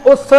उस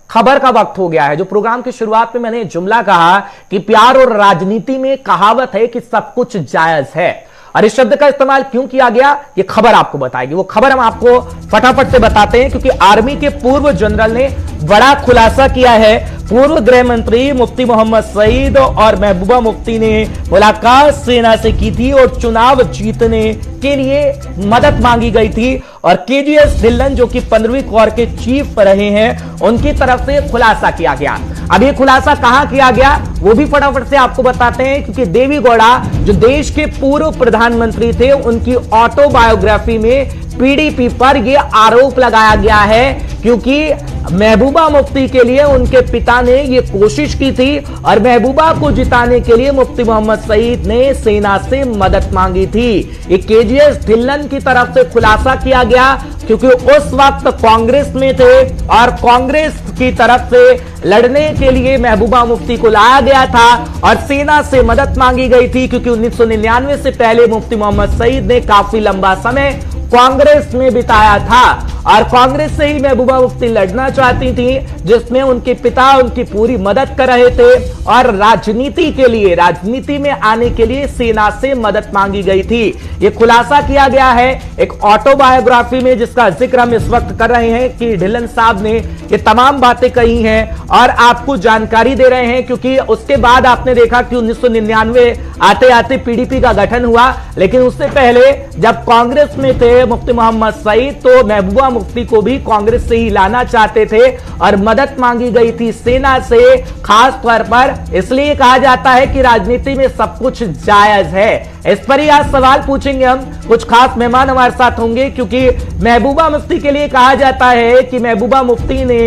खबर का वक्त हो गया है। जो प्रोग्राम की शुरुआत में मैंने जुमला कहा कि प्यार और राजनीति में कहावत है कि सब कुछ जायज है, और इस शब्द का इस्तेमाल क्यों किया गया ये खबर आपको बताएगी। वो खबर हम आपको फटाफट से बताते हैं, क्योंकि आर्मी के पूर्व जनरल ने बड़ा खुलासा किया है। पूर्व गृह मंत्री मुफ्ती मोहम्मद सईद और महबूबा मुफ्ती ने मुलाकात सेना से की थी और चुनाव जीतने के लिए मदद मांगी गई थी, और केजीएस ढिल्लन जो कि 15वीं कोर के चीफ रहे हैं उनकी तरफ से खुलासा किया गया। अब ये खुलासा कहां किया गया वो भी फटाफट से आपको बताते हैं, क्योंकि देवी गौड़ा जो देश के पूर्व प्रधानमंत्री थे उनकी ऑटोबायोग्राफी में पीडीपी पर यह आरोप लगाया गया है, क्योंकि महबूबा मुफ्ती के लिए उनके पिता ने यह कोशिश की थी और महबूबा को जिताने के लिए मुफ्ती मोहम्मद सईद ने सेना से मदद मांगी थी। ये केजीएस ढिल्लन की तरफ से खुलासा किया गया, क्योंकि उस वक्त कांग्रेस में थे और कांग्रेस की तरफ से लड़ने के लिए महबूबा मुफ्ती को लाया गया था और सेना से मदद मांगी गई थी, क्योंकि 1999 से पहले मुफ्ती मोहम्मद सईद ने काफी लंबा समय कांग्रेस में बिताया था और कांग्रेस से ही महबूबा मुफ्ती लड़ना चाहती थी, जिसमें उनके पिता उनकी पूरी मदद कर रहे थे और राजनीति में आने के लिए सेना से मदद मांगी गई थी। यह खुलासा किया गया है एक ऑटोबायोग्राफी में, जिसका जिक्र हम इस वक्त कर रहे हैं कि ढिल्लन साहब ने ये तमाम बातें कही हैं और आपको जानकारी दे रहे हैं, क्योंकि उसके बाद आपने देखा कि 1999 आते आते पीडीपी का गठन हुआ, लेकिन उससे पहले जब कांग्रेस में थे मुफ्ती मोहम्मद सईद तो महबूबा मुफ्ती को भी कांग्रेस से ही लाना चाहते थे और मदद मांगी गई थी सेना से, खास तौर पर इसलिए कहा जाता है कि राजनीति में सब कुछ जायज है। इस पर ही आज सवाल पूछेंगे हम, कुछ खास मेहमान हमारे साथ होंगे, क्योंकि महबूबा मुफ्ती के लिए कहा जाता है कि महबूबा मुफ्ती ने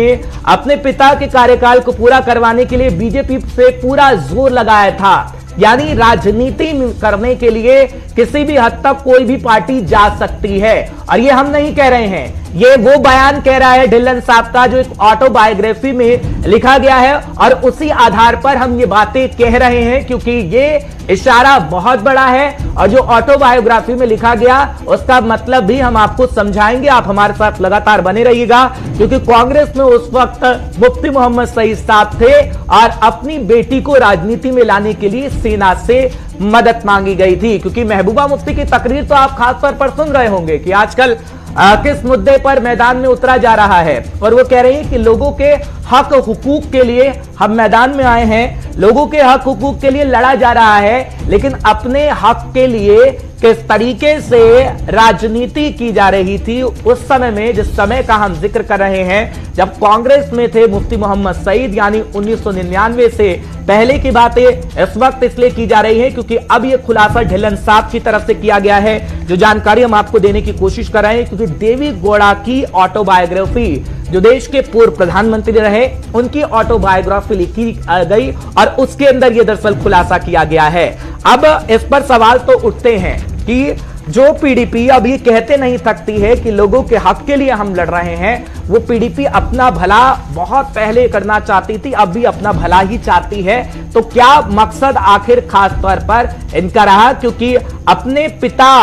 अपने पिता के कार्यकाल को पूरा करवाने के लिए बीजेपी से पूरा जोर लगाया था, यानी राजनीति करने के लिए किसी भी हद तक कोई भी पार्टी जा सकती है। और ये हम नहीं कह रहे हैं, ये वो बयान कह रहा है ढिल्लन साहब का जो एक ऑटोबायोग्राफी में लिखा गया है, और उसी आधार पर हम ये बातें कह रहे हैं, क्योंकि ये इशारा बहुत बड़ा है और जो ऑटोबायोग्राफी में लिखा गया उसका मतलब भी हम आपको समझाएंगे। आप हमारे साथ लगातार बने रहिएगा, क्योंकि कांग्रेस में उस वक्त मुफ्ती मोहम्मद सईद साहब थे और अपनी बेटी को राजनीति में लाने के लिए सेना से मदद मांगी गई थी। क्योंकि महबूबा मुफ्ती की तकरीर तो आप खास तौर पर सुन रहे होंगे कि आजकल किस मुद्दे पर मैदान में उतरा जा रहा है, और वो कह रही है कि लोगों के हक हुकूक के लिए हम मैदान में आए हैं, लोगों के हक हुकूक के लिए लड़ा जा रहा है, लेकिन अपने हक के लिए किस तरीके से राजनीति की जा रही थी उस समय में, जिस समय का हम जिक्र कर रहे हैं जब कांग्रेस में थे मुफ्ती मोहम्मद सईद, यानी 1999 से पहले की बातें इस वक्त इसलिए की जा रही है क्योंकि अब यह खुलासा ढिल्लन साहब की तरफ से किया गया है, जो जानकारी हम आपको देने की कोशिश कर रहे हैं। क्योंकि देवी गौड़ा की ऑटोबायोग्राफी, जो देश के पूर्व प्रधानमंत्री रहे, उनकी ऑटोबायोग्राफी लिखी गई और उसके अंदर यह दरअसल खुलासा किया गया है। अब इस पर सवाल तो उठते हैं कि जो पीडीपी अब ये कहते नहीं थकती है कि लोगों के हक के लिए हम लड़ रहे हैं, वो पीडीपी अपना भला बहुत पहले करना चाहती थी, अब भी अपना भला ही चाहती है। तो क्या मकसद आखिर खास तौर पर इनका रहा, क्योंकि अपने पिता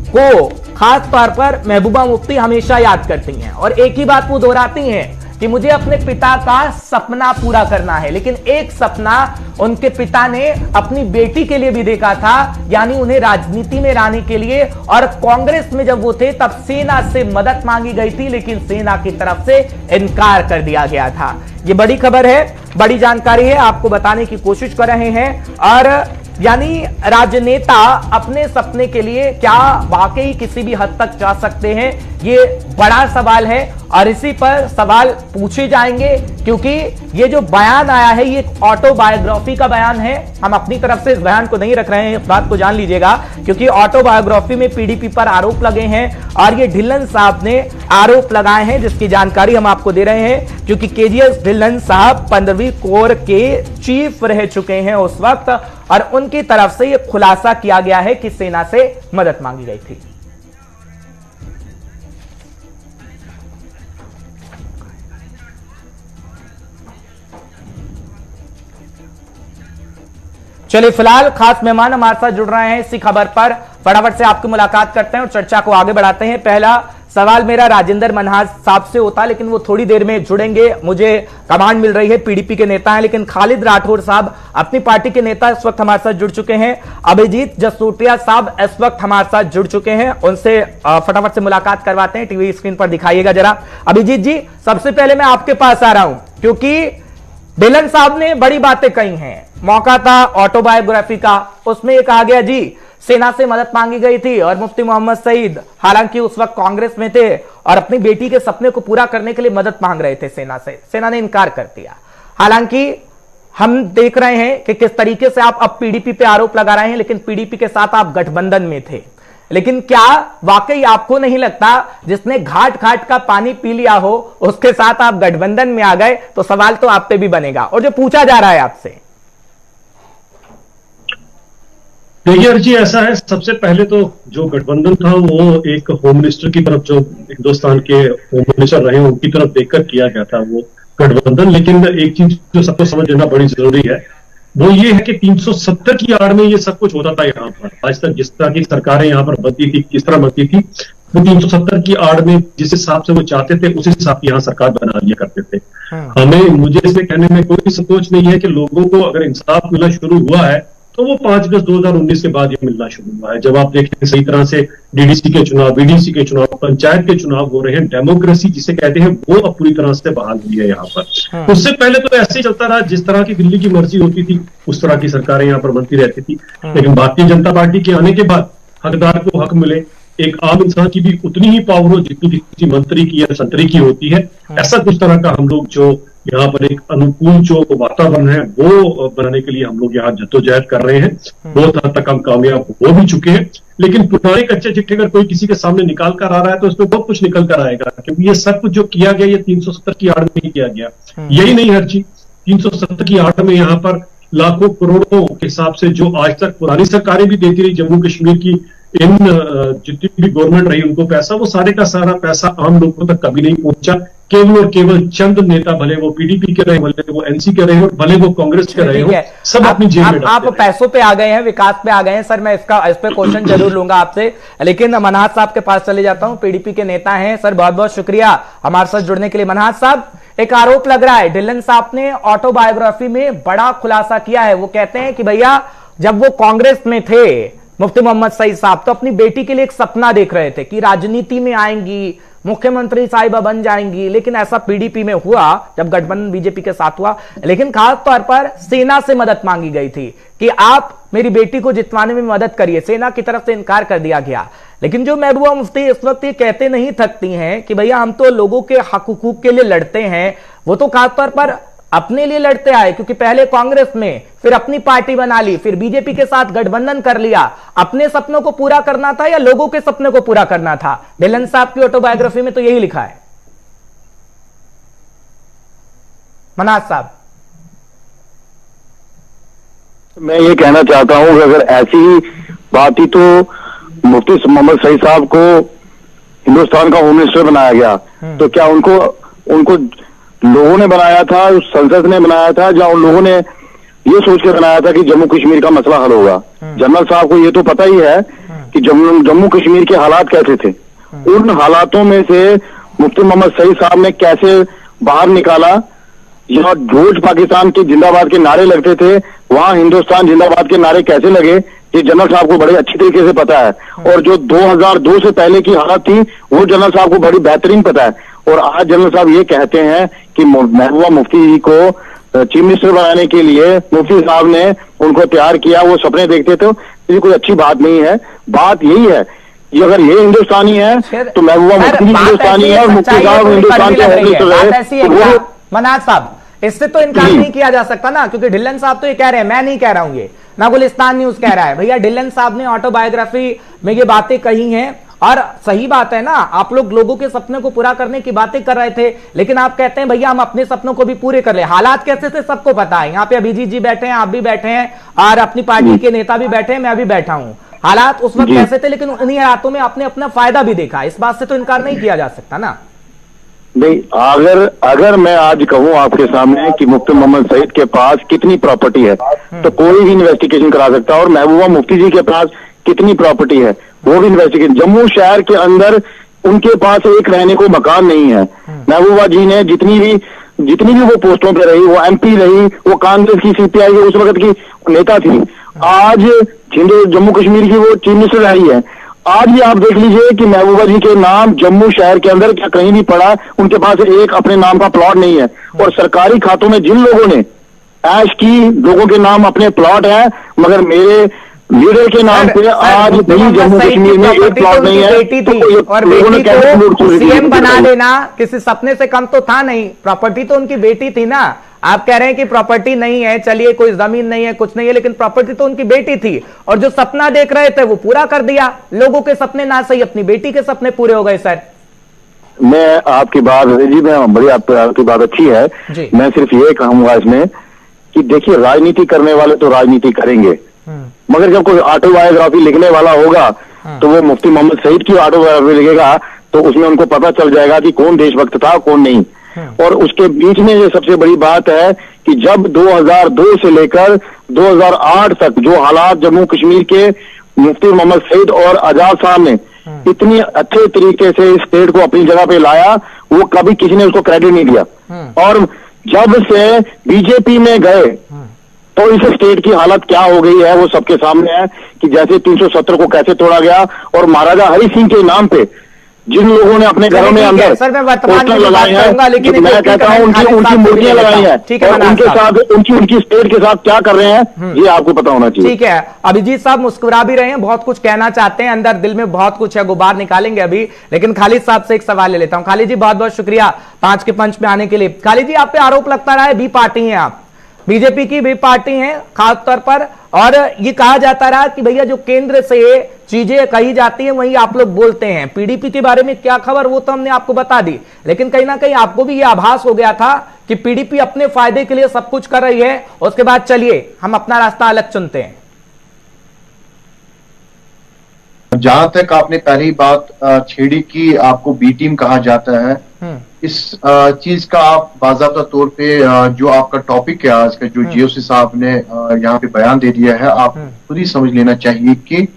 को खास तौर पर महबूबा मुफ्ती हमेशा याद करती हैं और एक ही बात वो दोहराती हैं कि मुझे अपने पिता का सपना पूरा करना है। लेकिन एक सपना उनके पिता ने अपनी बेटी के लिए भी देखा था, यानी उन्हें राजनीति में लाने के लिए, और कांग्रेस में जब वो थे तब सेना से मदद मांगी गई थी, लेकिन सेना की तरफ से इनकार कर दिया गया था। ये बड़ी खबर है, बड़ी जानकारी है, आपको बताने की कोशिश कर रहे हैं। और यानी राजनेता अपने सपने के लिए क्या वाकई किसी भी हद तक जा सकते हैं, ये बड़ा सवाल है और इसी पर सवाल पूछे जाएंगे, क्योंकि ये जो बयान आया है ये ऑटोबायोग्राफी का बयान है। हम अपनी तरफ से इस बयान को नहीं रख रहे हैं, इस बात को जान लीजिएगा, क्योंकि ऑटोबायोग्राफी में पीडीपी पर आरोप लगे हैं और ये ढिल्लन साहब ने आरोप लगाए हैं, जिसकी जानकारी हम आपको दे रहे हैं। क्योंकि केजीएस ढिल्लन साहब 15वीं कोर के चीफ रह चुके हैं उस वक्त, और उनकी तरफ से यह खुलासा किया गया है कि सेना से मदद मांगी गई थी। चलिए फिलहाल खास मेहमान हमारे साथ जुड़ रहे हैं इसी खबर पर, फटाफट से आपकी मुलाकात करते हैं और चर्चा को आगे बढ़ाते हैं। पहला सवाल मेरा राजेंद्र मनहास साहब से होता, लेकिन वो थोड़ी देर में जुड़ेंगे। मुझे कमांड मिल रही है, पीडीपी के नेता हैं, लेकिन खालिद राठौर साहब अपनी पार्टी के नेता इस वक्त हमारे साथ जुड़ चुके हैं। अभिजीत जसूटिया साहब इस वक्त हमारे साथ जुड़ चुके हैं, उनसे फटाफट से मुलाकात करवाते हैं। टीवी स्क्रीन पर दिखाइएगा जरा। अभिजीत जी, सबसे पहले मैं आपके पास आ रहा हूं क्योंकि ढिल्लन साहब ने बड़ी बातें कही हैं। मौका था ऑटोबायोग्राफी का, उसमें एक आ गया जी सेना से मदद मांगी गई थी और मुफ्ती मोहम्मद सईद हालांकि उस वक्त कांग्रेस में थे और अपनी बेटी के सपने को पूरा करने के लिए मदद मांग रहे थे सेना से, सेना ने इनकार कर दिया। हालांकि हम देख रहे हैं कि किस तरीके से आप अब पीडीपी पे आरोप लगा रहे हैं, लेकिन पीडीपी के साथ आप गठबंधन में थे। लेकिन क्या वाकई आपको नहीं लगता जिसने घाट घाट का पानी पी लिया हो उसके साथ आप गठबंधन में आ गए, तो सवाल तो आप पे भी बनेगा और जो पूछा जा रहा है आपसे। देखिए अर्जी, ऐसा है, सबसे पहले तो जो गठबंधन था वो एक होम मिनिस्टर की तरफ, जो हिंदुस्तान के होम मिनिस्टर रहे उनकी तरफ देखकर किया गया था वो गठबंधन। लेकिन एक चीज जो सबको समझ लेना बड़ी जरूरी है वो ये है कि 370 की आड़ में ये सब कुछ होता था यहाँ पर। आज तक जिस तरह की सरकारें यहाँ पर बनती थी, किस तरह बनती थी, वो 370 की आड़ में जिस हिसाब से वो चाहते थे उस हिसाब की यहाँ सरकार बना लिया करते थे। मुझे इसमें कहने में कोई संकोच नहीं है कि लोगों को अगर इंसाफ मिलना शुरू हुआ है तो वो 5 अगस्त 2019 के बाद ये मिलना शुरू हुआ है। जब आप देखें सही तरह से डीडीसी के चुनाव, बीडीसी के चुनाव, पंचायत के चुनाव हो रहे हैं, डेमोक्रेसी जिसे कहते हैं वो अब पूरी तरह से बहाल हुई है यहाँ पर। उससे पहले तो ऐसे ही चलता रहा, जिस तरह की दिल्ली की मर्जी होती थी उस तरह की सरकारें यहाँ पर बनती रहती थी। लेकिन भारतीय जनता पार्टी के आने के बाद हकदार को हक मिले, एक आम इंसान की भी उतनी ही पावर हो जितनी किसी मंत्री की या संतरी की होती है, ऐसा कुछ तरह का हम लोग जो यहाँ पर एक अनुकूल जो वातावरण है वो बनाने के लिए हम लोग यहाँ जद्दोजहद कर रहे हैं। बहुत हद तक हम कामयाब हो भी चुके हैं। लेकिन पुराने कच्चे चिट्ठे अगर कोई किसी के सामने निकाल कर आ रहा है तो उसमें बहुत कुछ निकल कर आएगा, क्योंकि ये सब कुछ जो किया गया ये 370 की आड़ में ही किया गया। यही नहीं हर चीज, 370 की आड़ में यहाँ पर लाखों करोड़ों के हिसाब से जो आज तक पुरानी सरकारें भी देती रही जम्मू कश्मीर की, इन जितनी भी गवर्नमेंट रही उनको पैसा, वो सारे का सारा पैसा आम लोगों तक कभी नहीं पहुंचा। केवल और केवल चंद नेता, भले वो पीडीपी के रहे, भले वो एनसी के रहे हो, भले वो कांग्रेस के रहे हो, सब अपनी जेब में आप पैसों पे आ गए हैं, विकास पे आ गए हैं। सर मैं इस पे क्वेश्चन जरूर लूंगा आपसे, लेकिन मनहास साहब के पास चले जाता हूं, पीडीपी के नेता हैं। सर बहुत बहुत शुक्रिया हमारे साथ जुड़ने के लिए। मनहास साहब, एक आरोप लग रहा है, ढिल्लन साहब ने ऑटोबायोग्राफी में बड़ा खुलासा किया है। वो कहते हैं कि भैया जब वो कांग्रेस में थे मुफ्ती मोहम्मद सईद साहब तो अपनी बेटी के लिए एक सपना देख रहे थे कि राजनीति में आएंगी, मुख्यमंत्री साहिबा बन जाएंगी, लेकिन ऐसा पीडीपी में हुआ जब गठबंधन बीजेपी के साथ हुआ। लेकिन खास तौर पर सेना से मदद मांगी गई थी कि आप मेरी बेटी को जितवाने में मदद करिए, सेना की तरफ से इनकार कर दिया गया। लेकिन जो महबूबा मुफ्ती इस वक्त ये कहते नहीं थकती हैं कि भैया हम तो लोगों के हक हुकूक के लिए लड़ते हैं, वो तो खासतौर पर अपने लिए लड़ते आए, क्योंकि पहले कांग्रेस में, फिर अपनी पार्टी बना ली, फिर बीजेपी के साथ गठबंधन कर लिया। अपने सपनों को पूरा करना था या लोगों के सपने को पूरा करना था? ढिल्लन साहब की ऑटोबायोग्राफी में तो यही लिखा है। मनहास साहब, मैं ये कहना चाहता हूं कि अगर ऐसी बात थी तो मुफ्ती मोहम्मद सईद साहब को हिंदुस्तान का होम मिनिस्टर बनाया गया, तो क्या उनको लोगों ने बनाया था, संसद ने बनाया था, या उन लोगों ने ये सोच के बनाया था कि जम्मू कश्मीर का मसला हल होगा? जनरल साहब को ये तो पता ही है कि जम्मू कश्मीर के हालात कैसे थे। उन हालातों में से मुफ्ती मोहम्मद सईद साहब ने कैसे बाहर निकाला। यहाँ रोज पाकिस्तान के जिंदाबाद के नारे लगते थे, वहां हिंदुस्तान जिंदाबाद के नारे कैसे लगे ये जनरल साहब को बड़े अच्छी तरीके से पता है। और जो 2002 से पहले की हालत थी वो जनरल साहब को बड़ी बेहतरीन पता है। और आज जनरल साहब ये कहते हैं कि महबूबा मुफ्ती जी को चीफ मिनिस्टर बनाने के लिए मुफ्ती साहब ने उनको तैयार किया, वो सपने देखते थे, ये कोई अच्छी बात नहीं है। बात यही है कि अगर ये हिंदुस्तानी है तो महबूबा मुफ्ती जी हिंदुस्तानी है और मुफ्ती साहब हिंदुस्तान के होम मिनिस्टर है। मनहास साहब, इससे तो इनकार नहीं किया जा सकता ना, क्योंकि ढिल्लन साहब तो ये कह रहे हैं, मैं नहीं कह रहा हूं, ये ना गुलिस्तान न्यूज कह रहा है। भैया ढिल्लन साहब ने ऑटोबायोग्राफी में ये बातें कही हैं और सही बात है ना, आप लोग लोगों के सपने को पूरा करने की बातें कर रहे थे, लेकिन आप कहते हैं भैया हम अपने सपनों को भी पूरे कर ले। हालात कैसे थे सबको पता है, यहाँ पे अभिजीत जी बैठे हैं, आप भी बैठे हैं और अपनी पार्टी के नेता भी बैठे हैं, मैं भी बैठा हूं। हालात उस वक्त कैसे थे, लेकिन उन्हीं हालातों में आपने अपना फायदा भी देखा, इस बात से तो इनकार नहीं किया जा सकता ना। नहीं, अगर मैं आज कहूं आपके सामने कि मुफ्ती मोहम्मद सईद के पास कितनी प्रॉपर्टी है तो कोई भी इन्वेस्टिगेशन करा सकता है, और महबूबा मुफ्ती जी के पास कितनी प्रॉपर्टी है वो भी इन्वेस्टिगेशन। जम्मू शहर के अंदर उनके पास एक रहने को मकान नहीं है। महबूबा जी ने जितनी भी वो पोस्टों पे रही, वो एमपी रही, वो कांग्रेस की सीपीआई उस वक्त की नेता थी, आज जम्मू कश्मीर की वो चीफ मिनिस्टर रही है। आज भी आप देख लीजिए कि महबूबा जी के नाम जम्मू शहर के अंदर क्या कहीं भी पड़ा, उनके पास एक अपने नाम का प्लॉट नहीं है। और सरकारी खातों में जिन लोगों ने ऐश की, लोगों के नाम अपने प्लॉट है, मगर मेरे लीडर के नाम पे आज भी जम्मू कश्मीर में एक प्लॉट नहीं है। बेटी थी और बेटी को सीएम बना देना किसी सपने से कम तो था नहीं। प्रॉपर्टी तो उनकी बेटी थी ना। आप कह रहे हैं कि प्रॉपर्टी नहीं है, चलिए कोई जमीन नहीं है, कुछ नहीं है, लेकिन प्रॉपर्टी तो उनकी बेटी थी और जो सपना देख रहे थे वो पूरा कर दिया। लोगों के सपने ना सही, अपनी बेटी के सपने पूरे हो गए। सर मैं आपकी बात जी, मैं बड़ी आपकी बात अच्छी है। मैं सिर्फ ये कहूंगा इसमें कि देखिए, राजनीति करने वाले तो राजनीति करेंगे, मगर जब कोई ऑटोबायोग्राफी लिखने वाला होगा तो वो मुफ्ती मोहम्मद सईद की ऑटोबायोग्राफी लिखेगा तो उसमें उनको पता चल जाएगा कि कौन देशभक्त था कौन नहीं। और उसके बीच में ये सबसे बड़ी बात है कि जब 2002 से लेकर 2008 तक जो हालात जम्मू कश्मीर के मुफ्ती मोहम्मद सईद और आजाद साहब ने इतनी अच्छे तरीके से इस स्टेट को अपनी जगह पे लाया, वो कभी किसी ने उसको क्रेडिट नहीं दिया। और जब से बीजेपी में गए तो इस स्टेट की हालत क्या हो गई है वो सबके सामने है कि जैसे 370 को कैसे तोड़ा गया और महाराजा हरि सिंह के नाम पे जिन लोगों ने अपने घरों में अंदर पोस्टर लगाए हैं, लेकिन मैं कहता हूं उनकी मूर्तियां लगाई हैं, और उनके साथ उनकी स्टेट के साथ क्या कर रहे हैं ये आपको पता होना चाहिए। ठीक है, अभिजीत साहब मुस्कुरा भी रहे हैं, बहुत कुछ कहना चाहते हैं, अंदर दिल में बहुत कुछ है, गुबार निकालेंगे अभी, लेकिन खालिद साहब से एक सवाल ले लेता हूं। खालिद जी बहुत बहुत शुक्रिया 5 के पंच में आने के लिए। खालिद जी, आप पे आरोप लगता रहा है बी पार्टी है, आप बीजेपी की भी पार्टी है खास तौर पर, और ये कहा जाता रहा कि भैया जो केंद्र से चीजें कही जाती हैं वही आप लोग बोलते हैं। पीडीपी के बारे में क्या खबर वो तो हमने आपको बता दी, लेकिन कहीं ना कहीं आपको भी ये आभास हो गया था कि पीडीपी अपने फायदे के लिए सब कुछ कर रही है। उसके बाद चलिए हम अपना रास्ता अलग चुनते हैं। जहां तक आपने पहली बात छेड़ी की, आपको बी टीम कहा जाता है, इस चीज का आप बाज़ाब्ता तौर पे जो आपका टॉपिक है आज का, जो जीओसी साहब ने यहाँ पे बयान दे दिया है, आप खुद ही समझ लेना चाहिए कि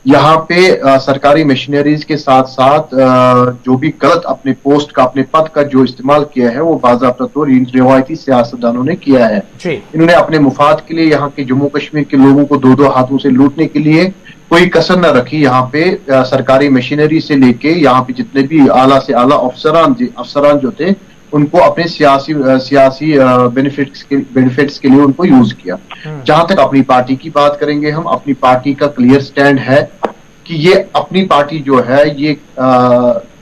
यहाँ पे सरकारी मशीनरीज के साथ साथ जो भी गलत अपने पोस्ट का, अपने पद का जो इस्तेमाल किया है वो बाज़ाब्ता तौर रिवायती सियासतदानों ने किया है। इन्होंने अपने मुफाद के लिए यहाँ के जम्मू कश्मीर के लोगों को दो हाथों से लूटने के लिए कोई कसर न रखी। यहाँ पे सरकारी मशीनरी से लेके यहाँ पे जितने भी आला से आला अफसरान जो थे उनको अपने सियासी बेनिफिट्स के लिए उनको यूज किया। जहां तक अपनी पार्टी की बात करेंगे हम, अपनी पार्टी का क्लियर स्टैंड है कि ये अपनी पार्टी जो है ये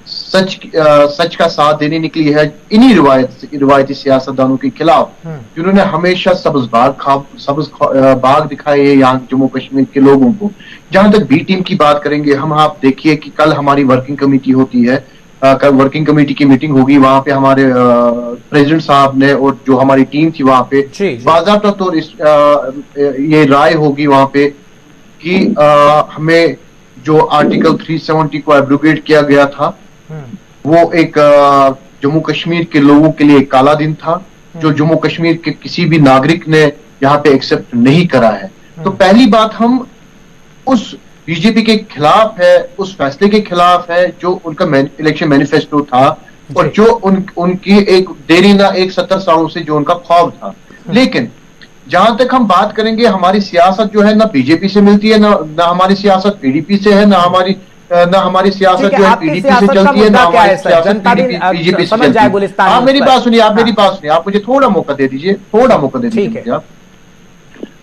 सच का साथ देने निकली है इन्हीं रिवायती सियासतदानों के खिलाफ, जिन्होंने हमेशा सब्ज बाग दिखाए है यहाँ जम्मू कश्मीर के लोगों को। जहां तक बी टीम की बात करेंगे हम, आप देखिए कि कल हमारी वर्किंग कमेटी होती है, कल वर्किंग कमेटी की मीटिंग होगी, वहां पे हमारे प्रेसिडेंट साहब ने और जो हमारी टीम थी वहां पे बाज़ाब्ता तौर ये राय होगी वहां पे कि हमें जो आर्टिकल 370 को एब्रोगेट किया गया था वो एक जम्मू कश्मीर के लोगों के लिए एक काला दिन था, जो जम्मू कश्मीर के किसी भी नागरिक ने यहाँ पे एक्सेप्ट नहीं करा है। तो पहली बात, हम उस बीजेपी के खिलाफ है, उस फैसले के खिलाफ है जो उनका इलेक्शन मैनिफेस्टो था और जो उनकी एक देरी ना एक 70 सालों से जो उनका ख्वाब था। लेकिन जहां तक हम बात करेंगे, हमारी सियासत जो है ना बीजेपी से मिलती है, ना हमारी सियासत पीडीपी से है, ना हमारी सियासत जो है पीडीपी से चलती है, ना हमारी सियासत बीजेपी से चलती है। आप मेरी बात सुनिए, आप मुझे थोड़ा मौका दे दीजिए,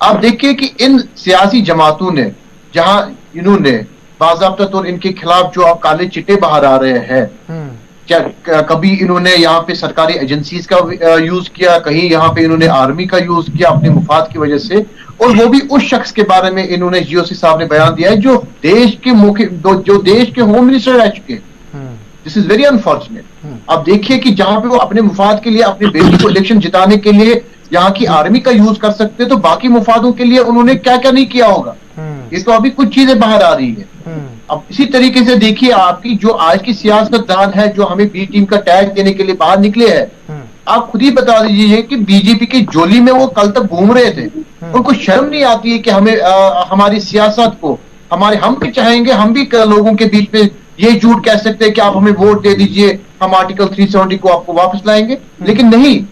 आप देखिए कि इन सियासी जमातों ने जहां इन्होंने बाज़ाब्ता तौर इनके खिलाफ जो अब काले चिट्टे बाहर आ रहे हैं, क्या कभी इन्होंने यहाँ पे सरकारी एजेंसीज का यूज किया, कहीं यहाँ पे इन्होंने आर्मी का यूज किया अपने मुफाद की वजह से, और वो भी उस शख्स के बारे में इन्होंने जीओसी साहब ने बयान दिया है जो देश के होम मिनिस्टर रह चुके हैं। This is very unfortunate. अब देखिए कि जहां पे वो अपने मुफाद के लिए, अपनी बेटी को इलेक्शन जिताने के लिए यहाँ की आर्मी का यूज कर सकते, तो बाकी मुफादों के लिए उन्होंने क्या क्या नहीं किया होगा। ये तो अभी कुछ चीजें बाहर आ रही है। अब इसी तरीके से देखिए, आपकी जो आज की सियासतदान है जो हमें बी टीम का टैग देने के लिए बाहर निकले हैं, आप खुद ही बता दीजिए कि बीजेपी की जोली में वो कल तक घूम रहे थे, उनको शर्म नहीं आती है कि हमें हमारी सियासत को हम भी चाहेंगे हम भी लोगों के बीच में ये झूठ कह सकते हैं कि आप हमें वोट दे दीजिए, हम आर्टिकल 370 को आपको वापस लाएंगे। लेकिन नहीं,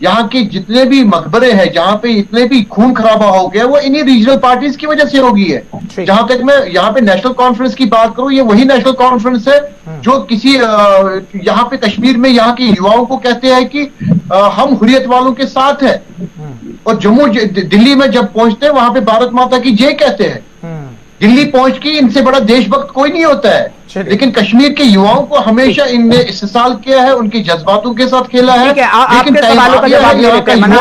यहाँ के जितने भी मकबरे हैं, जहाँ पे इतने भी खून खराबा हो गया, वो इन्हीं रीजनल पार्टीज की वजह से होगी है। जहां तक मैं यहाँ पे नेशनल कॉन्फ्रेंस की बात करूं, ये वही नेशनल कॉन्फ्रेंस है जो किसी यहाँ पे कश्मीर में यहाँ के युवाओं को कहते हैं कि हम हुर्रियत वालों के साथ है, और जम्मू दिल्ली में जब पहुंचते हैं वहां पे भारत माता की जय कहते हैं। दिल्ली पहुंच के इनसे बड़ा देशभक्त कोई नहीं होता है। लेकिन कश्मीर के युवाओं को हमेशा इनने इस्तेसाल किया है, उनके जज्बातों के साथ खेला है। आपके सवालों का जवाब ये देते हैं मनाज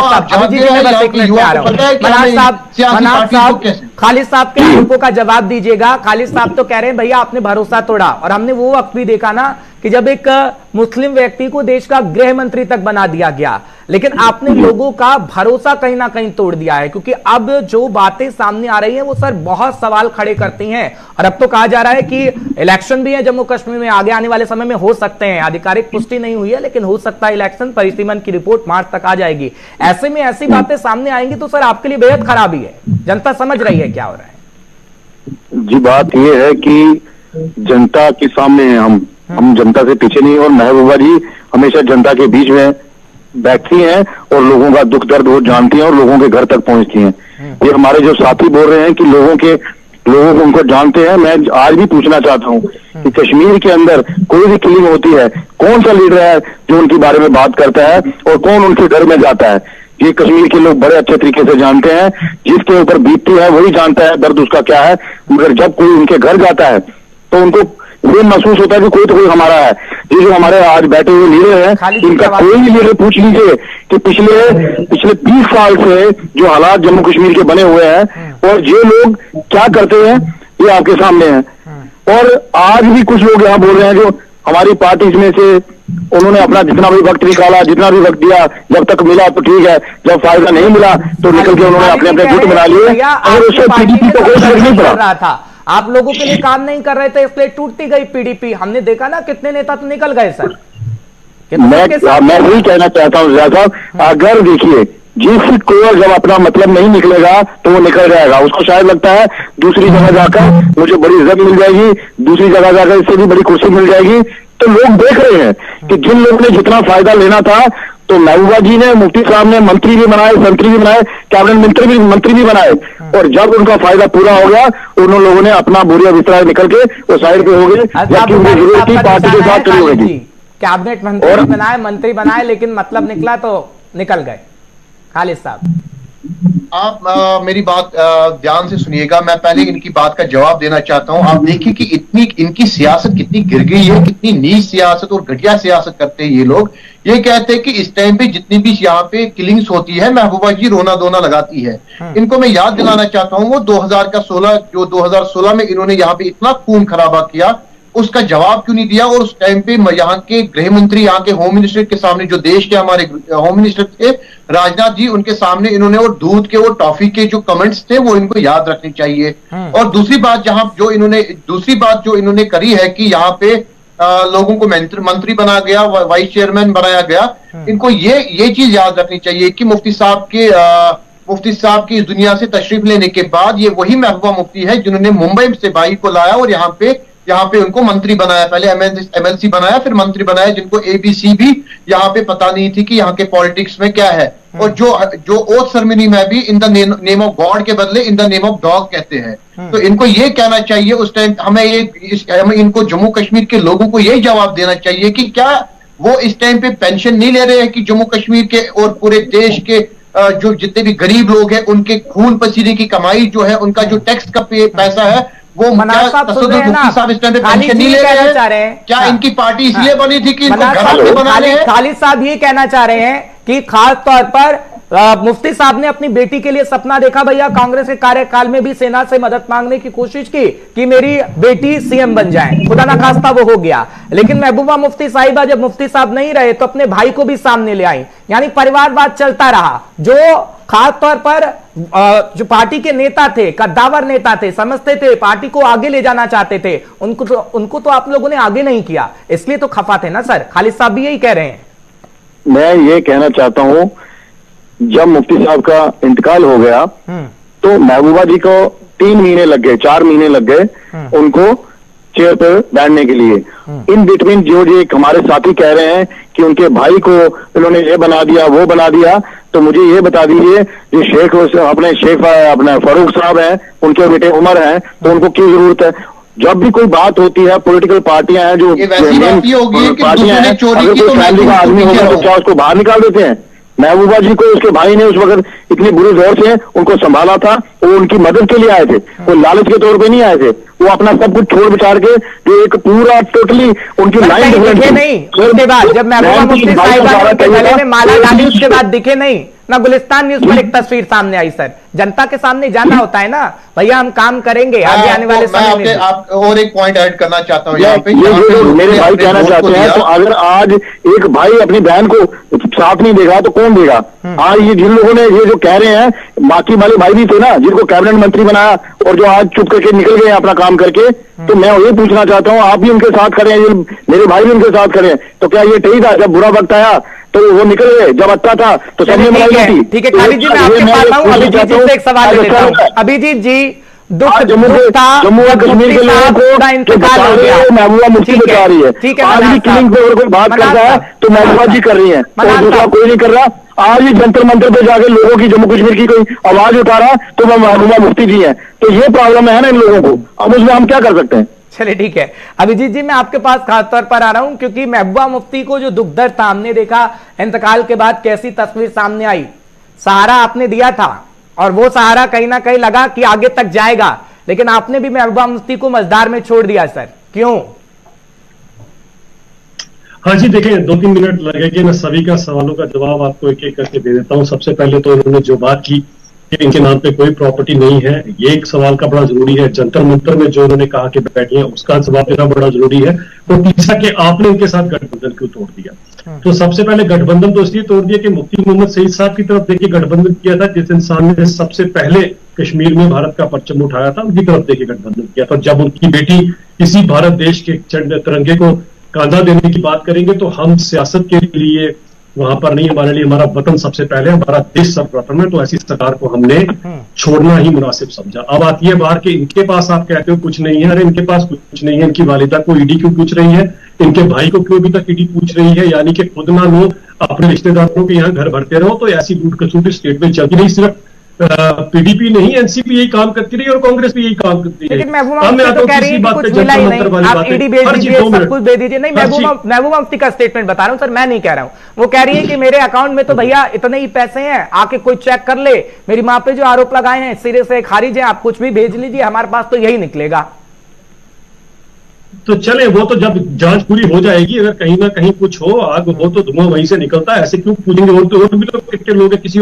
साहब, खालिद साहब के आरोपों का जवाब दीजिएगा। खालिद साहब तो कह रहे हैं भैया आपने भरोसा तोड़ा, और हमने वो वक्त भी देखा ना कि जब एक मुस्लिम व्यक्ति को देश का गृह मंत्री तक बना दिया गया, लेकिन आपने लोगों का भरोसा कहीं ना कहीं तोड़ दिया है। क्योंकि अब जो बातें सामने आ रही हैं वो सर बहुत सवाल खड़े करती हैं, और अब तो कहा जा रहा है कि इलेक्शन भी है जम्मू कश्मीर में, आगे आने वाले समय में हो सकते हैं, आधिकारिक पुष्टि नहीं हुई है लेकिन हो सकता है इलेक्शन, परिसीमन की रिपोर्ट मार्च तक आ जाएगी। ऐसे में ऐसी बातें सामने आएंगी तो सर आपके लिए बेहद खराबी है। जनता समझ रही है क्या हो रहा है? जी, बात यह है कि जनता के सामने है हम जनता से पीछे नहीं, और महबूबा जी हमेशा जनता के बीच में बैठती हैं और लोगों का दुख दर्द वो जानती हैं और लोगों के घर तक पहुंचती हैं। ये हमारे जो साथी बोल रहे हैं कि लोगों को उनको जानते हैं, मैं आज भी पूछना चाहता हूं कि कश्मीर के अंदर कोई भी किलिंग होती है, कौन सा लीडर है जो उनके बारे में बात करता है और कौन उनके घर में जाता है? ये कश्मीर के लोग बड़े अच्छे तरीके से जानते हैं। जिसके ऊपर बीतती है वही जानता है दर्द उसका क्या है। मगर जब कोई उनके घर जाता है तो उनको ये महसूस होता है कि कोई तो कोई हमारा है। ये जो हमारे आज बैठे हुए लीडर हैं, इनका कोई भी लीडर पूछ लीजिए कि पिछले 20 साल से जो हालात जम्मू कश्मीर के बने हुए हैं और ये लोग क्या करते हैं, ये आपके सामने है। और आज भी कुछ लोग यहाँ बोल रहे हैं जो हमारी पार्टी में से उन्होंने अपना जितना भी वक्त निकाला, जितना भी वक्त दिया, जब तक मिला तो ठीक है, जब फायदा नहीं मिला तो निकल के उन्होंने अपने अपने गुट बना लिए, और उससे पीडीपी को कोई फर्क नहीं पड़ा। आप लोगों के लिए काम नहीं कर रहे थे इसलिए टूटती गई पीडीपी। हमने देखा ना कितने नेता तो निकल गए सर। मैं वही कहना चाहता हूँ रियाज साहब, अगर देखिए जिसको जब अपना मतलब नहीं निकलेगा तो वो निकल जाएगा। उसको शायद लगता है दूसरी जगह जाकर मुझे बड़ी इज्जत मिल जाएगी, दूसरी जगह जाकर इससे भी बड़ी कुर्सी मिल जाएगी। तो लोग देख रहे हैं कि जिन लोगों ने जितना फायदा लेना था, तो महबूबा जी ने, मुफ्ती साहब ने मंत्री भी बनाए, मंत्री भी बनाए, कैबिनेट मंत्री भी बनाए, और जब उनका फायदा पूरा हो गया उन लोगों ने अपना बोरिया बिस्तरा निकल के वो साइड पे हो गए, जबकि उनकी जरूरत थी पार्टी के साथ खड़ी होगी। कैबिनेट मंत्री बनाए, मंत्री बनाए, लेकिन मतलब निकला तो निकल गए। खालिद साहब, आप मेरी बात ध्यान से सुनिएगा। मैं पहले इनकी बात का जवाब देना चाहता हूं। आप देखिए कि इतनी इनकी सियासत कितनी गिर गई है, कितनी नीच सियासत और घटिया सियासत करते हैं ये लोग। ये कहते हैं कि इस टाइम पे जितनी भी यहाँ पे किलिंग्स होती है महबूबा जी रोना धोना लगाती है। इनको मैं याद दिलाना चाहता हूँ वो 2016 में इन्होंने यहाँ पे इतना खून खराबा किया, उसका जवाब क्यों नहीं दिया? और उस टाइम पे यहाँ के गृह मंत्री, यहाँ के होम मिनिस्टर के सामने, जो देश के हमारे होम मिनिस्टर थे राजनाथ जी, उनके सामने इन्होंने वो दूध के, वो टॉफी के जो कमेंट्स थे वो इनको याद रखने चाहिए। और दूसरी बात जो इन्होंने करी है कि यहाँ पे लोगों को मंत्री बनाया गया, वाइस चेयरमैन बनाया गया। इनको ये चीज याद रखनी चाहिए कि मुफ्ती साहब की इस दुनिया से तशरीफ लेने के बाद ये वही महबूबा मुफ्ती है जिन्होंने मुंबई से भाई को लाया और यहाँ पे उनको मंत्री बनाया। पहले एमएलसी बनाया, फिर मंत्री बनाया, जिनको एबीसी भी यहाँ पे पता नहीं थी कि यहाँ के पॉलिटिक्स में क्या है। और जो ओथ सेरेमनी में भी in the name of God के बदले in the name of dog कहते हैं। तो इनको ये कहना चाहिए उस टाइम, हमें इनको जम्मू कश्मीर के लोगों को यही जवाब देना चाहिए कि क्या वो इस टाइम पे पेंशन नहीं ले रहे हैं कि जम्मू कश्मीर के और पूरे देश के जो जितने भी गरीब लोग हैं उनके खून पसीने की कमाई जो है, उनका जो टैक्स का पैसा है, वो मुफ्ती साहब इस टाइम पे पेंशन नहीं ले रहे हैं? क्या इनकी पार्टी इसलिए बनी थी कि इनको घर पे बना रहे हैं? खालिद साहब ये कहना चाह रहे हैं कि खास तौर पर मुफ्ती साहब ने अपनी बेटी के लिए सपना देखा, भैया कांग्रेस के कार्यकाल में भी सेना से मदद मांगने की कोशिश की कि मेरी बेटी सीएम बन जाए, खुदा ना खास्ता वो हो गया। लेकिन महबूबा मुफ्ती साहिबा जब मुफ्ती साहब नहीं रहे तो अपने भाई को भी सामने ले आई, यानी परिवारवाद चलता रहा। जो खास तौर पर जो पार्टी के नेता थे, कद्दावर नेता थे, समझते थे पार्टी को आगे ले जाना चाहते थे, उनको तो आप लोगों ने आगे नहीं किया, इसलिए तो खफा थे ना सर। खालिद साहब भी यही कह रहे हैं। मैं ये कहना चाहता हूं, जब मुफ्ती साहब का इंतकाल हो गया तो महबूबा जी को 3 महीने लग गए, 4 महीने लग गए उनको चेयर पर बैठने के लिए। इन बिटवीन जो हमारे साथी कह रहे हैं कि उनके भाई को इन्होंने ये बना दिया वो बना दिया, तो मुझे ये बता दीजिए जो शेख अपने फारूक साहब हैं, उनके बेटे उमर हैं, तो उनको क्यों जरूरत है? जब भी कोई बात होती है, पॉलिटिकल पार्टियां हैं जो पार्टियां हैं, अगर कोई फैमिली का आदमी होगा तो क्या उसको बाहर निकाल देते हैं? महबूबा जी को उसके भाई ने उस वक्त इतनी बुरी दौर से उनको संभाला था, वो उनकी मदद के लिए आए थे, वो लालच के तौर पे नहीं आए थे। वो अपना सब कुछ छोड़ बिछाड़ के जो एक पूरा टोटली उनकी लाइन नहीं, उसके बाद जब महबूबा मुफ्ती साहिबा ने गले में माला डाली उसके बाद दिखे नहीं ना। गुलिस्तान न्यूज पर एक तस्वीर सामने आई सर, जनता के सामने जाना होता है ना भैया, हम काम करेंगे आगे आने वाले समय में। आप और एक पॉइंट ऐड करना चाहता हूँ यहाँ पे, मेरे भाई कहना चाहते हैं, तो अगर आज एक भाई अपनी बहन को साथ नहीं देगा तो कौन देगा? आज ये जिन लोगों ने ये जो कह रहे हैं, बाकी वाले भाई भी थे ना जिनको कैबिनेट मंत्री बनाया और जो आज चुप करके निकल गए अपना काम करके, तो मैं ये पूछना चाहता हूँ, आप भी उनके साथ खड़े हैं, मेरे भाई भी उनके साथ खड़े हैं, तो क्या ये ठीक था? जब बुरा वक्त आया तो वो निकल गए, जब अच्छा था तो सबने बनाई थी। ठीक है खालिद जी, मैं आपके पास आऊं। अभिजीत जी से एक सवाल लेता हूं। अभिजीत जी, जम्मू और कश्मीर के लोगों को इंतकाल हो गया, महबूबा मुफ्ती बता रही है। ठीक है, आज भी किलिंग पे अगर कोई बात करता है तो महबूबा जी कर रही है और दूसरा कोई नहीं कर रहा। आज ही जंतर मंतर पे जाके लोगों की जम्मू कश्मीर की कोई आवाज उठा रहा तो वह महबूबा मुफ्ती जी है। तो ये प्रॉब्लम है ना इन लोगों को, अब उसमें हम क्या कर सकते हैं? चलिए ठीक है अभिजीत जी, मैं आपके पास खासतौर पर आ रहा हूं क्योंकि महबूबा मुफ्ती को जो दुख दर्द था, हमने देखा इंतकाल के बाद कैसी तस्वीर सामने आई। सहारा आपने दिया था और वो सहारा कहीं ना कहीं लगा कि आगे तक जाएगा, लेकिन आपने भी महबूबा मुफ्ती को मझधार में छोड़ दिया सर, क्यों? हाँ जी, देखें 2-3 मिनट लगेंगे, मैं सभी का सवालों का जवाब आपको एक एक करके दे देता हूं। सबसे पहले तो इन्होंने जो बात की कि इनके नाम पे कोई प्रॉपर्टी नहीं है, ये एक सवाल का बड़ा जरूरी है। जंतर मंतर में जो उन्होंने कहा कि बैठे हैं उसका जवाब देना बड़ा जरूरी है। तो तीसरा कि आपने इनके साथ गठबंधन क्यों तोड़ दिया? तो सबसे पहले गठबंधन तो इसलिए तोड़ दिया कि मुफ्ती मोहम्मद सईद साहब की तरफ देखिए गठबंधन किया था, जिस इंसान ने सबसे पहले कश्मीर में भारत का परचम उठाया था उनकी तरफ देखिए गठबंधन किया था। जब उनकी बेटी किसी भारत देश के तिरंगे को कांधा देने की बात करेंगे तो हम सियासत के लिए वहां पर नहीं, हमारे लिए हमारा वतन सबसे पहले, हमारा देश सर्वप्रथम है। तो ऐसी सरकार को हमने छोड़ना ही मुनासिब समझा। अब आती है बाहर के इनके पास, आप कहते हो कुछ नहीं है, अरे इनके पास कुछ नहीं है। इनकी वालिदा को ईडी क्यों पूछ रही है? इनके भाई को क्यों अभी तक ईडी पूछ रही है? यानी कि खुद ना लो, अपने रिश्तेदारों के यहाँ घर भरते रहो। तो ऐसी लूट खसूट स्टेट में चलती रही। सिर्फ पीडीपी नहीं, एनसीपी यही काम करती रही और कांग्रेस भी यही काम करती है। महबूबा मुफ्ती का स्टेटमेंट बता रहा हूं सर, मैं नहीं कह रहा हूं। वो कह रही है कि मेरे अकाउंट में तो भैया इतने ही पैसे हैं, आके कोई चेक कर ले, मेरी माँ पे जो आरोप लगाए हैं सिरे से खारिज है, आप कुछ भी भेज लीजिए, हमारे पास तो यही निकलेगा। तो चले, वो तो जब जांच पूरी हो जाएगी, अगर कहीं ना कहीं कुछ हो, आग हो तो धुआं वहीं से निकलता है। ऐसे क्यों पूछेंगे? और भी तो कितने लोग हैं, किसी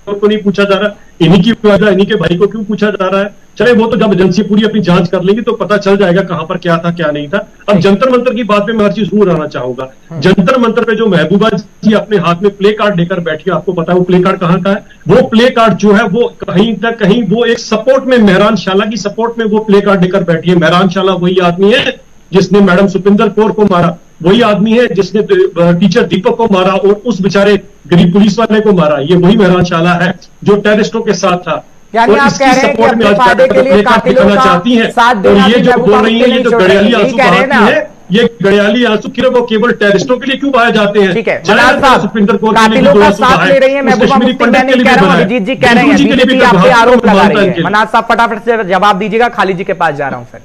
को नहीं पूछा जा रहा, इन्हीं की वजह इन्हीं के भाई को क्यों पूछा जा रहा है? चले, वो तो जब एजेंसी पूरी अपनी जांच कर लेंगी तो पता चल जाएगा कहां पर क्या था क्या नहीं था। अब जंतर मंतर की बात पे मैं हर चीज जरूर आना चाहूंगा। जंतर मंतर पे जो महबूबा जी अपने हाथ में प्ले कार्ड लेकर बैठी है, आपको पता है वो प्ले कार्ड कहां का है? वो प्ले कार्ड जो है वो कहीं तक कहीं वो एक सपोर्ट में, मेहरान शाला की सपोर्ट में वो प्ले कार्ड लेकर बैठी है। मेहरान शाला वही आदमी है जिसने मैडम सुपिंदर कौर को मारा, वही आदमी है जिसने टीचर दीपक को मारा और उस बेचारे गरीब पुलिस वाले को मारा। ये वही मेहरान शाला है जो टेररिस्टों के साथ था। यानी आप कह रहे हैं कि अपने फायदे के लिए कातिलों का चाहती हैं। और ये जो बोल रही है, ये जो गड़ियाली आंसू बहाती है, ये गड़ियाली आंसू किरण वो केवल टेररिस्टों के लिए क्यों बहाए जाते हैं? ठीक है, सुपिंदर कौर कातिलों का साथ ले रही है महबूबा मुफ्ती, मैं नहीं कह रहा हूं, अभिजीत जी कह रहे हैं बीजेपी आप पे आरोप लगा रही है। मनाज साहब फटाफट से जवाब दीजिएगा, खालिद जी के पास जा रहा हूं सर।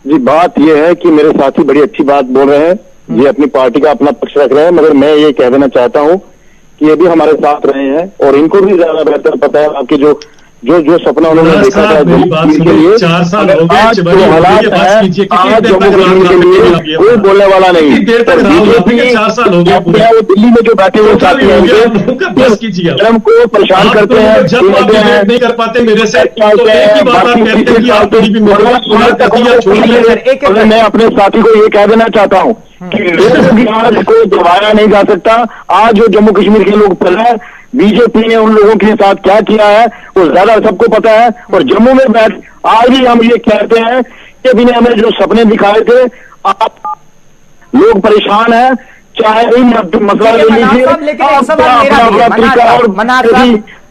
जी, बात यह है कि मेरे साथी बड़ी अच्छी बात बोल रहे हैं, ये अपनी पार्टी का अपना पक्ष रख रहे हैं, मगर मैं ये कह देना चाहता हूं कि ये भी हमारे साथ रहे हैं और इनको भी ज्यादा बेहतर पता है आपके जो सपना उन्होंने देखा था के लिए। 4 साल हो गए, आज जो हालात है, आज जम्मू कश्मीर के लिए कोई बोलने वाला नहीं। वो दिल्ली में जो बैठे हुए साथी हैं उनको को परेशान करते हैं, नहीं कर पाते मेरे से। मैं अपने साथी को ये कह देना चाहता हूँ कि लोगों की आवाज को दबाया नहीं जा सकता। आज जो जम्मू कश्मीर के लोग पहले बीजेपी ने उन लोगों के साथ क्या किया है वो ज्यादा सबको पता है। और जम्मू में बैठ आज भी हम ये कहते हैं कि अभी ने हमें जो सपने दिखाए थे, आप लोग परेशान हैं, चाहे मसला ले लीजिए,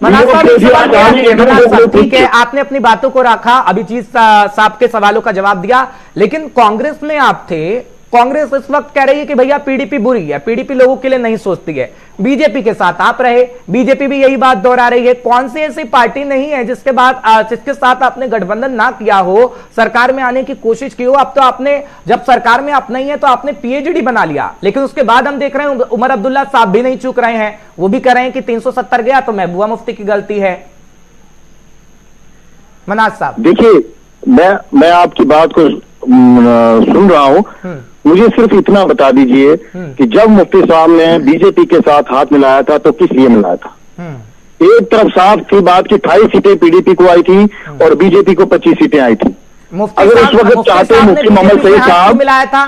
मनाज साहब, एक सवाल क्या है? मनाज साहब, ठीक है, आपने अपनी बातों को रखा, अभिजीत साहब के सवालों का जवाब दिया, लेकिन कांग्रेस में आप थे, कांग्रेस इस वक्त कह रही है कि भैया पीडीपी बुरी है, पीडीपी लोगों के लिए नहीं सोचती है। बीजेपी के साथ आप रहे, बीजेपी भी यही बात दोहरा रही है। कौन सी ऐसी पार्टी नहीं है जिसके साथ आपने गठबंधन ना किया हो, सरकार में आने की कोशिश की हो? अब तो आपने, जब सरकार में आप नहीं है तो आपने पीएचडी बना लिया, लेकिन उसके बाद हम देख रहे हैं उमर अब्दुल्ला साहब भी नहीं चूक रहे हैं, वो भी कह रहे हैं कि 370 गया तो महबूबा मुफ्ती की गलती है। मनाज साहब, देखिए, मैं आपकी बात को सुन रहा हूं, मुझे सिर्फ इतना बता दीजिए कि जब मुफ्ती साहब ने बीजेपी के साथ हाथ मिलाया था तो किस लिए मिलाया था? एक तरफ साफ थी बात की 28 सीटें पीडीपी को आई थी और बीजेपी को 25 सीटें आई थी। अगर उस वक्त चाहते मुफ्ती मोहम्मद सईद साहब मिलाया था,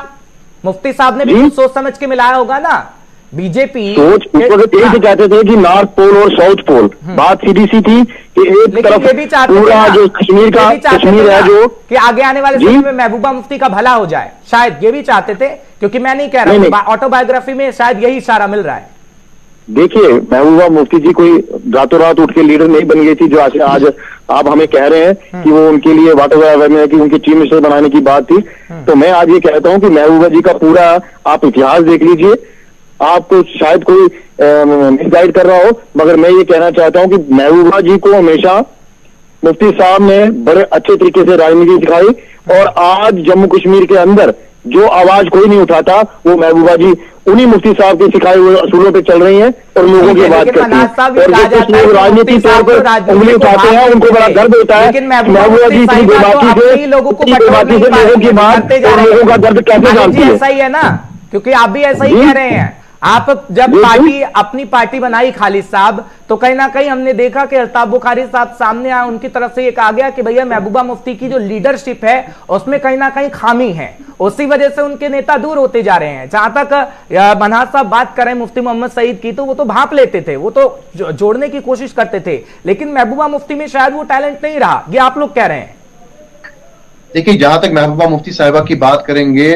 मुफ्ती साहब ने भी सोच समझ के मिलाया होगा ना। बीजेपी सोच उस वक्त यही से चाहते थे कि नॉर्थ पोल और साउथ पोल, बात सीधी सी थी कि एक तरफ पूरा जो कश्मीर है जो कि आगे आने वाले समय में महबूबा मुफ्ती का भला हो जाए, शायद ये भी चाहते थे, क्योंकि मैं नहीं कह रहा, ऑटोबायोग्राफी में शायद यही इशारा मिल रहा है। देखिए, महबूबा मुफ्ती जी कोई रातों रात उठ के लीडर नहीं बन गई थी, जो आज आप हमें कह रहे हैं कि वो उनके लिए वाटर में कि उनकी चीफ मिनिस्टर बनाने की बात थी। तो मैं आज ये कहता हूं कि महबूबा जी का पूरा आप इतिहास देख लीजिए, आपको शायद कोई मिसगाइड कर रहा हो, मगर मैं ये कहना चाहता हूं कि महबूबा जी को हमेशा मुफ्ती साहब ने बड़े अच्छे तरीके से राजनीति सिखाई, और आज जम्मू कश्मीर के अंदर जो आवाज कोई नहीं उठाता, वो महबूबा जी उन्हीं मुफ्ती साहब के सिखाए हुए असूलों पे चल रही हैं और लोगों की बात करती हैं। और जो कुछ लोग राजनीति तौर पर उंगली उठाते हैं, उनको बड़ा दर्द होता है। महबूबा जी इतनी बेबाकी से लोगों की बात और लोगों का दर्द कैसे जानती है? ऐसा ही है ना, क्योंकि आप भी ऐसा ही कह रहे हैं। आप जब पार्टी, अपनी पार्टी बनाई खालिद साहब, तो कहीं ना कहीं हमने देखा कि अल्ताफ बुखारी साहब सामने आए, उनकी तरफ से ये कहा गया कि भैया महबूबा मुफ्ती की जो लीडरशिप है उसमें कहीं ना कहीं खामी है, उसी वजह से उनके नेता दूर होते जा रहे हैं। जहां तक मनाज साहब बात करें मुफ्ती मोहम्मद सईद की, तो वो तो भांप लेते थे, वो तो जोड़ने की कोशिश करते थे, लेकिन महबूबा मुफ्ती में शायद वो टैलेंट नहीं रहा, ये आप लोग कह रहे हैं। देखिए, जहां तक महबूबा मुफ्ती साहिबा की बात करेंगे,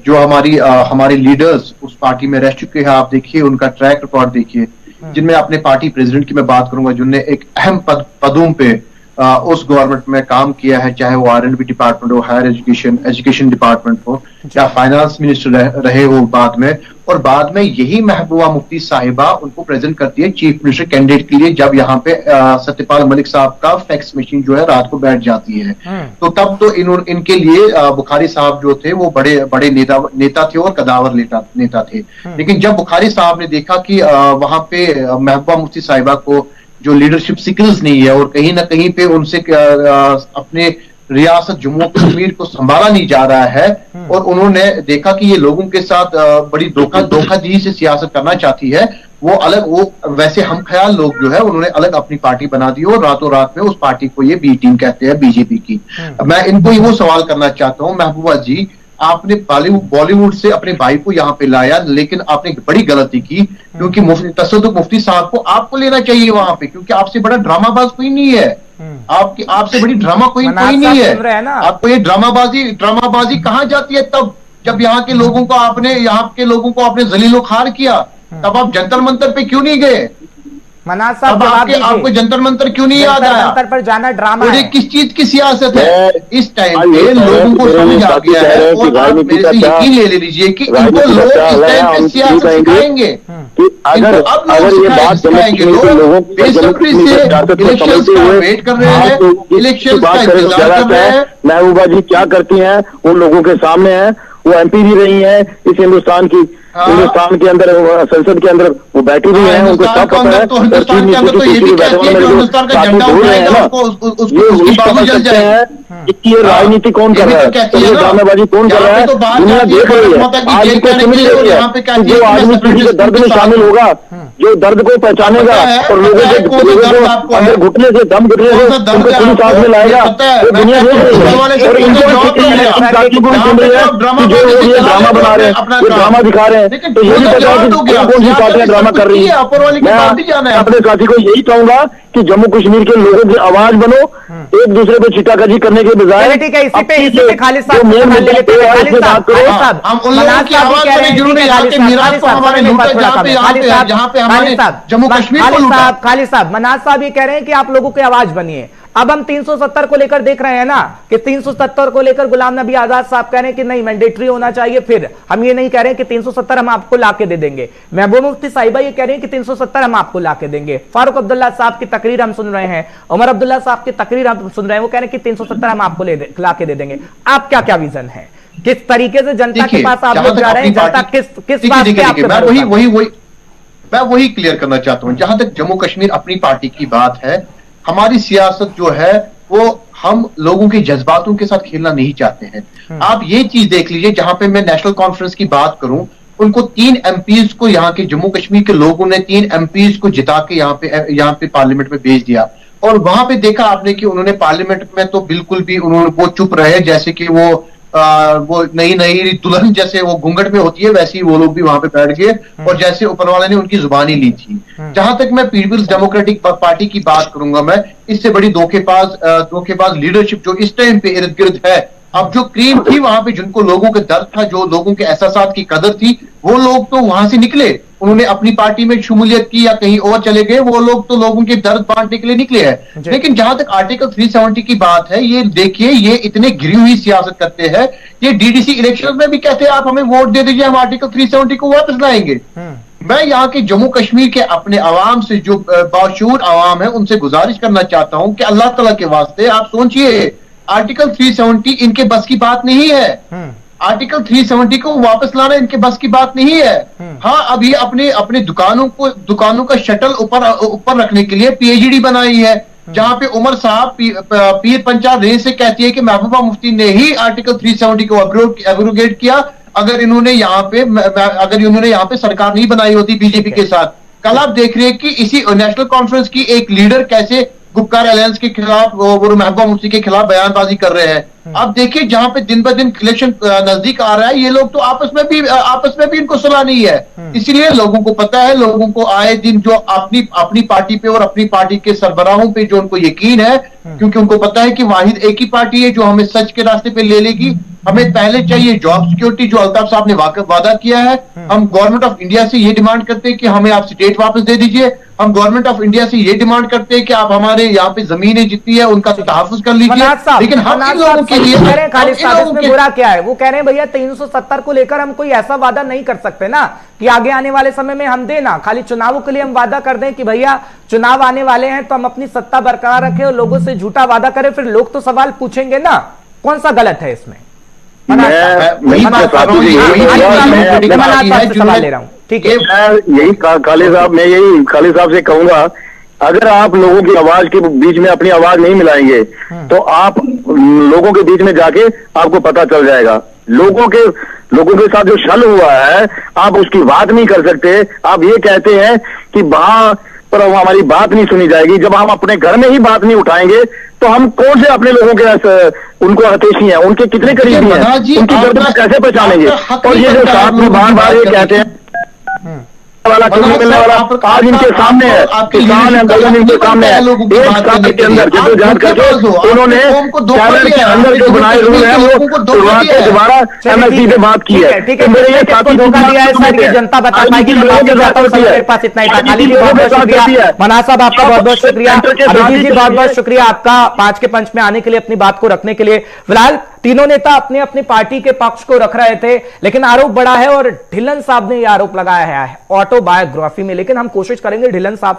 जो हमारी लीडर्स उस पार्टी में रह चुके हैं, आप देखिए उनका ट्रैक रिकॉर्ड देखिए, जिनमें अपने पार्टी प्रेसिडेंट की मैं बात करूंगा, जिनने एक अहम पदों पे उस गवर्नमेंट में काम किया है, चाहे वो R&B डिपार्टमेंट हो, हायर एजुकेशन डिपार्टमेंट हो, या फाइनेंस मिनिस्टर रहे हो बाद में, और बाद में यही महबूबा मुफ्ती साहिबा उनको प्रेजेंट करती है चीफ मिनिस्टर कैंडिडेट के लिए, जब यहाँ पे सत्यपाल मलिक साहब का फैक्स मशीन जो है रात को बैठ जाती है। तो तब तो इनके लिए बुखारी साहब जो थे वो बड़े बड़े नेता थे और कदावर नेता थे। लेकिन जब बुखारी साहब ने देखा कि वहां पे महबूबा मुफ्ती साहिबा को जो लीडरशिप स्किल्स नहीं है, और कहीं ना कहीं पे उनसे अपने रियासत जम्मू कश्मीर को संभाला नहीं जा रहा है, और उन्होंने देखा कि ये लोगों के साथ बड़ी धोखाधड़ी से सियासत करना चाहती है, वो वैसे हम ख्याल लोग जो है उन्होंने अलग अपनी पार्टी बना दी, और रातों रात में उस पार्टी को ये बी टीम कहते हैं, बीजेपी की। मैं इनको ही वो सवाल करना चाहता हूं, महबूबा जी, आपने बॉलीवुड से अपने भाई को यहाँ पे लाया, लेकिन आपने बड़ी गलती की, क्योंकि तसद्दुक मुफ्ती साहब को आपको लेना चाहिए वहां पे, क्योंकि आपसे बड़ा ड्रामाबाज कोई नहीं है, आपसे बड़ी ड्रामा कोई नहीं है। आपको ये ड्रामाबाजी कहाँ जाती है? तब जब यहाँ के लोगों को आपने जलीलो खार किया, तब आप जंतर मंतर पे क्यों नहीं गए? मनाज साहब, आपको जंतर मंतर क्यों नहीं याद आया? जंतर पर जाना ड्रामा है। किस चीज की सियासत है? इस टाइम पे लोगों को समझ आ गया है, और आप मेरे से यकीन ले लीजिए कि इनको लोग इस टाइम पे सियासत सिखाएंगे। अगर ये बात सिखाएंगे, लोग बेसब्री से इलेक्शंस का वेट कर रहे हैं, इलेक्शंस का इंतजार कर रहे हैं। महबूबा जी क्या करती हैं उन लोगों के सामने है, वो MP भी रही हैं इस हिंदुस्तान के अंदर, संसद के अंदर वो बैठी भी हैं, उनको सब पता है। तो हिंदुस्तान के अंदर तो ये भी कहती है कि हिंदुस्तान का झंडा उठाएगा, उसकी बाबू जल जाए। ये राजनीति कौन कर रहा है? तो ये ड्रामेबाजी कौन कर रहा है? दुनिया देख रही है, आज को समझ रही है। जो आदमी किसी के दर्द में शामिल होगा, जो दर्द को पहचानेगा और लोगों को अंदर घुटने से दम घुटने से उनको खुली सांस में लाएगा, वो दुनिया देख रही है। और इनको सुन रही है कि जो लोग ये ड्रामा बना रहे हैं, ये ड्रामा दिखा रहे हैं, तो ये भी पता है कि कौन सी पार्टियां ड्रामा कर रही है। मैं अपने साथी को यही कहूंगा कि जम्मू कश्मीर के लोगों की आवाज बनो, एक दूसरे को छिटाकजी करने के बजाय ठीक है, इसी पे खालिद जो मेन साहब ले लेते हैं। खालिद साहब, हम उन लोगों की आवाज बने जिन्होंने यहाँ के मीरात को हमारे लूटा, जहाँ पे हमारे जम्मू कश्मीर को लूटा। खालिद साहब, मनाज साहब ये कह रहे हैं कि आप लोगों की आवाज बनिए। अब हम 370 को लेकर देख रहे हैं ना कि 370 को लेकर गुलाम नबी आजाद साहब कह रहे हैं कि नहीं मैंडेटरी होना चाहिए। फिर हम ये नहीं कह रहे हैं कि 370 हम आपको लाके दे देंगे। महबूब मुफ्ती साहिबा ये कह रहे हैं कि 370 हम आपको लाके देंगे। फारूक अब्दुल्ला साहब की तकरीर हम सुन रहे हैं, उमर अब्दुल्ला साहब की तकरीर हम सुन रहे हैं, वो कह रहे हैं कि 370 हम आपको लाके दे देंगे। आप क्या क्या विजन है, किस तरीके से जनता के पास आप लोग जा रहे हैं, जनता किस बात पे आपको? मैं वही क्लियर करना चाहता हूं। जहां तक जम्मू कश्मीर अपनी पार्टी की बात है, हमारी सियासत जो है वो हम लोगों के जज्बातों के साथ खेलना नहीं चाहते हैं। आप ये चीज देख लीजिए, जहां पे मैं नेशनल कॉन्फ्रेंस की बात करूं, उनको 3 एमपीज को यहाँ के जम्मू कश्मीर के लोगों ने 3 एमपीज को जिता के यहाँ पे पार्लियामेंट में भेज दिया। और वहां पे देखा आपने कि उन्होंने पार्लियामेंट में तो बिल्कुल भी उन्होंने वो चुप रहे, जैसे कि वो नई दुल्हन जैसे वो घूंघट में होती है, वैसे ही वो लोग भी वहां पे बैठ गए और जैसे ऊपर वाले ने उनकी जुबानी ली थी। जहां तक मैं पीपल्स डेमोक्रेटिक पार्टी की बात करूंगा, मैं इससे बड़ी धोखेबाज लीडरशिप जो इस टाइम पे इर्द गिर्द है, अब जो क्रीम थी वहां पे, जिनको लोगों के दर्द था, जो लोगों के एहसास की कदर थी, वो लोग तो वहां से निकले, उन्होंने अपनी पार्टी में शमूलियत की या कहीं और चले गए। वो लोग तो लोगों के दर्द बांटने के लिए निकले हैं। लेकिन जहां तक आर्टिकल 370 की बात है, ये देखिए, ये इतने गिरी हुई सियासत करते हैं। ये डीडीसी इलेक्शन में भी कहते हैं आप हमें वोट दे दीजिए, हम आर्टिकल 370 को वापस लाएंगे। मैं यहाँ के जम्मू कश्मीर के अपने आवाम से, जो बाशूर आवाम है, उनसे गुजारिश करना चाहता हूं कि अल्लाह तआला के वास्ते आप सोचिए, आर्टिकल 370 इनके बस की बात नहीं है। आर्टिकल 370 को वापस लाना इनके बस की बात नहीं है। हाँ, अब ये अपने दुकानों का शटल ऊपर रखने के लिए पीएचडी बनाई है, जहां पे उमर साहब पीर पंचाल रेंज से कहती है कि महबूबा मुफ्ती ने ही आर्टिकल 370 को एब्रोगेट किया। अगर इन्होंने यहाँ पे सरकार नहीं बनाई होती बीजेपी के साथ। कल आप देख रहे हैं कि इसी नेशनल कॉन्फ्रेंस की एक लीडर कैसे गुपकार अलायंस के खिलाफ, वो महबूबा मुफ्ती के खिलाफ बयानबाजी कर रहे हैं। अब देखिए, जहां पे दिन ब दिन इलेक्शन नजदीक आ रहा है, ये लोग तो आपस में भी इनको सुलह नहीं है। इसलिए लोगों को पता है, लोगों को आए दिन जो अपनी पार्टी पे और अपनी पार्टी के सरबराहों पे जो उनको यकीन है, क्योंकि उनको पता है कि वाहिद एक ही पार्टी है जो हमें सच के रास्ते पे ले लेगी। हमें पहले चाहिए जॉब सिक्योरिटी, जो अल्ताफ साहब ने वादा किया है। हम गवर्नमेंट ऑफ इंडिया से ये डिमांड करते हैं कि हमें आप स्टेट वापस दे दीजिए। हम गवर्नमेंट ऑफ इंडिया से ये डिमांड करते हैं कि आप हमारे यहाँ पे जमीनें जितनी है उनका तहफ्फुज कर लीजिए। लेकिन हम इन लोगों के लिए बुरा क्या है? वो कह रहे हैं भैया 370 को लेकर हम कोई ऐसा वादा नहीं कर सकते ना कि आगे आने वाले समय में हम देना, खाली चुनावों के लिए हम वादा कर दें कि भैया चुनाव आने वाले हैं तो हम अपनी सत्ता बरकरार रखें और लोगों से झूठा वादा करें, फिर लोग तो सवाल पूछेंगे ना। कौन सा गलत है इसमें? सवाल ले रहा हूं, ठीक है। खालिद साहब से कहूंगा, अगर आप लोगों की आवाज के बीच में अपनी आवाज नहीं मिलाएंगे तो आप लोगों के बीच में जाके आपको पता चल जाएगा। लोगों के साथ जो छल हुआ है, आप उसकी बात नहीं कर सकते। आप ये कहते हैं कि वहां पर हमारी बात नहीं सुनी जाएगी। जब हम अपने घर में ही बात नहीं उठाएंगे तो हम कौन से अपने लोगों के उनको हतेशी हैं, उनके कितने करीबी हैं, उनकी दर्द में कैसे पहचानेंगे? और ये जो साथ में बार ये कहते हैं वाला क्यों नहीं मिलने वाला, आज इनके सामने है, किसान आंदोलन इनके सामने है। एक साल के अंदर जद्दोजहद करके उन्होंने कैबिनेट के अंदर जो बनाए रूल है वो शुरुआत से दोबारा एमएसपी पे बात की है। ठीक है, मेरे ये साथी धोखा दिया है सर, ये जनता बता पाएगी। मेरे पास इतना ही था। खालिद जी बहुत बहुत शुक्रिया, मनाज साहब आपका बहुत बहुत शुक्रिया, अभिजीत जी बहुत बहुत शुक्रिया आपका 5 के पंच में आने के लिए, अपनी बात को रखने के लिए। फिलहाल तीनों नेता अपने अपनी पार्टी के पक्ष को रख रहे थे, लेकिन आरोप बड़ा है और ढिल्लन साहब ने यह आरोप लगाया है ऑटोबायोग्राफी में। लेकिन हम कोशिश करेंगे ढिल्लन साहब